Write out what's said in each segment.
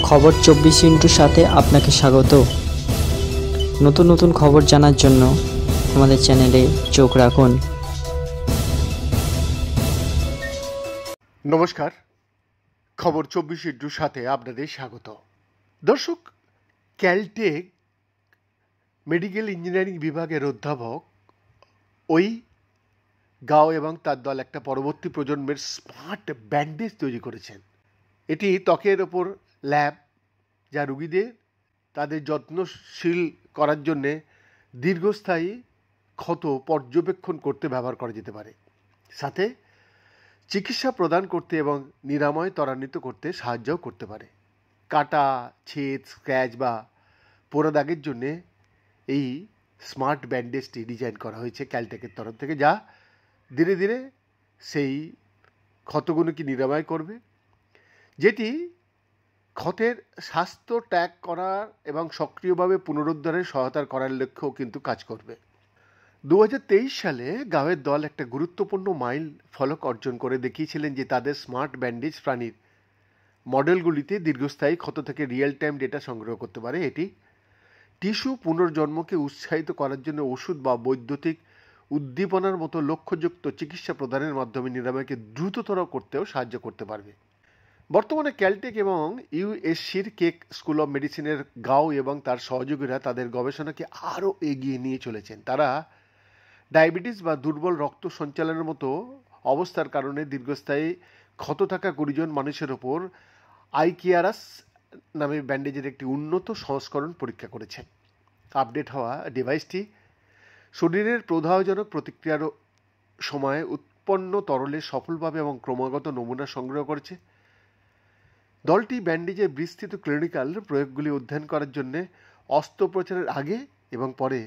খবর 24 সাথে আপনাকে স্বাগত। নতুন নতুন খবর জানার জন্য আমাদের চ্যানেলে চোখ রাখুন। নমস্কার, খবর 24 সাথে আপনাদের স্বাগত। দর্শক, ক্যালটেক মেডিকেল ইঞ্জিনিয়ারিং বিভাগের অধ্যাপক ওই গাও এবং তার দল একটা পরবর্তী প্রজন্মের স্মার্ট ব্যান্ডেজ তৈরি করেছেন। এটি ত্বকের ওপর ল্যাব, যা রোগীদের তাদের যত্নশীল করার জন্যে দীর্ঘস্থায়ী ক্ষত পর্যবেক্ষণ করতে ব্যবহার করা যেতে পারে, সাথে চিকিৎসা প্রদান করতে এবং নিরাময় ত্বরান্বিত করতে সাহায্যও করতে পারে। কাটা, ছেদ, স্ক্র্যাচ বা পোড়া দাগের জন্যে এই স্মার্ট ব্যান্ডেজটি ডিজাইন করা হয়েছে ক্যালটেকের তরফ থেকে, যা ধীরে ধীরে সেই ক্ষতগুলোকে নিরাময় করবে, যেটি ক্ষতের স্বাস্থ্য ট্যাগ করার এবং সক্রিয়ভাবে পুনরুদ্ধারের সহায়তা করার লক্ষ্যেও কিন্তু কাজ করবে। 2023 সালে গাওয়ের দল একটা গুরুত্বপূর্ণ মাইল ফলক অর্জন করে দেখিয়েছিলেন যে তাদের স্মার্ট ব্যান্ডেজ প্রাণীর মডেলগুলিতে দীর্ঘস্থায়ী ক্ষত থেকে রিয়েল টাইম ডেটা সংগ্রহ করতে পারে। এটি টিস্যু পুনর্জন্মকে উৎসাহিত করার জন্য ওষুধ বা বৈদ্যুতিক উদ্দীপনার মতো লক্ষ্যযুক্ত চিকিৎসা প্রদানের মাধ্যমে নিরাময়কে দ্রুততর করতেও সাহায্য করতে পারবে। বর্তমানে ক্যালটেক এবং ইউএসসির কেক স্কুল অব মেডিসিনের গাও এবং তার সহযোগীরা তাদের গবেষণাকে আরও এগিয়ে নিয়ে চলেছেন। তারা ডায়াবেটিস বা দুর্বল রক্ত সঞ্চালনের মতো অবস্থার কারণে দীর্ঘস্থায়ী ক্ষত থাকা 20 জন মানুষের ওপর আইকিয়ারাস নামে ব্যান্ডেজের একটি উন্নত সংস্করণ পরীক্ষা করেছেন। আপডেট হওয়া ডিভাইসটি শরীরের প্রদাহজনক প্রতিক্রিয়ার সময় উৎপন্ন তরলে সফলভাবে এবং ক্রমাগত নমুনা সংগ্রহ করেছে। দলটি ব্যান্ডেজের বিস্তৃত ক্লিনিক্যাল প্রয়োগগুলি অধ্যয়ন করার জন্য অস্ত্রোপচারের আগে এবং পরে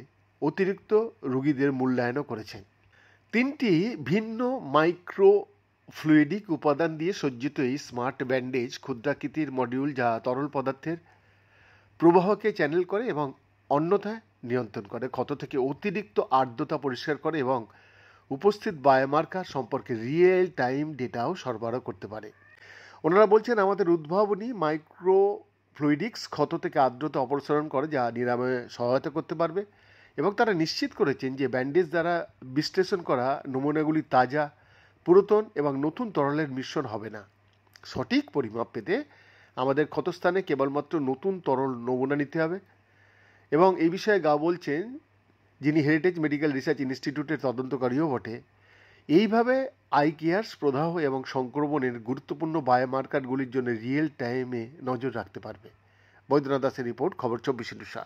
অতিরিক্ত রোগীদের মূল্যায়নও করেছেন। 3টি ভিন্ন মাইক্রো ফ্লুইডিক উপাদান দিয়ে সজ্জিত এই স্মার্ট ব্যান্ডেজ ক্ষুদ্রাকৃতির মডিউল, যা তরল পদার্থের প্রবাহকে চ্যানেল করে এবং অন্যথায় নিয়ন্ত্রণ করে, ক্ষত থেকে অতিরিক্ত আর্দ্রতা পরিষ্কার করে এবং উপস্থিত বায়োমার্কার সম্পর্কে রিয়েল টাইম ডেটাও সরবরাহ করতে পারে। ওনারা বলছেন, আমাদের উদ্ভাবনী মাইক্রো ফ্লুইডিক্স ক্ষত থেকে আর্দ্রতা অপসারণ করে, যা নিরাময়ে সহায়তা করতে পারবে, এবং তারা নিশ্চিত করেছেন যে ব্যান্ডেজ দ্বারা বিশ্লেষণ করা নমুনাগুলি তাজা, পুরাতন এবং নতুন তরলের মিশ্রণ হবে না। সঠিক পরিমাপ পেতে আমাদের ক্ষতস্থানে কেবলমাত্র নতুন তরল নমুনা নিতে হবে। এবং এই বিষয়ে গা বলছেন, যিনি হেরিটেজ মেডিকেল রিসার্চ ইনস্টিটিউটের তদন্তকারীও বটে, এইভাবে আইকিয়ার্স প্রদাহ এবং সংক্রমণের গুরুত্বপূর্ণ বায়োমার্কারগুলির জন্য রিয়েল টাইমে নজর রাখতে পারবে। বৈদ্যনাথ দাসের রিপোর্ট, খবর 24/7।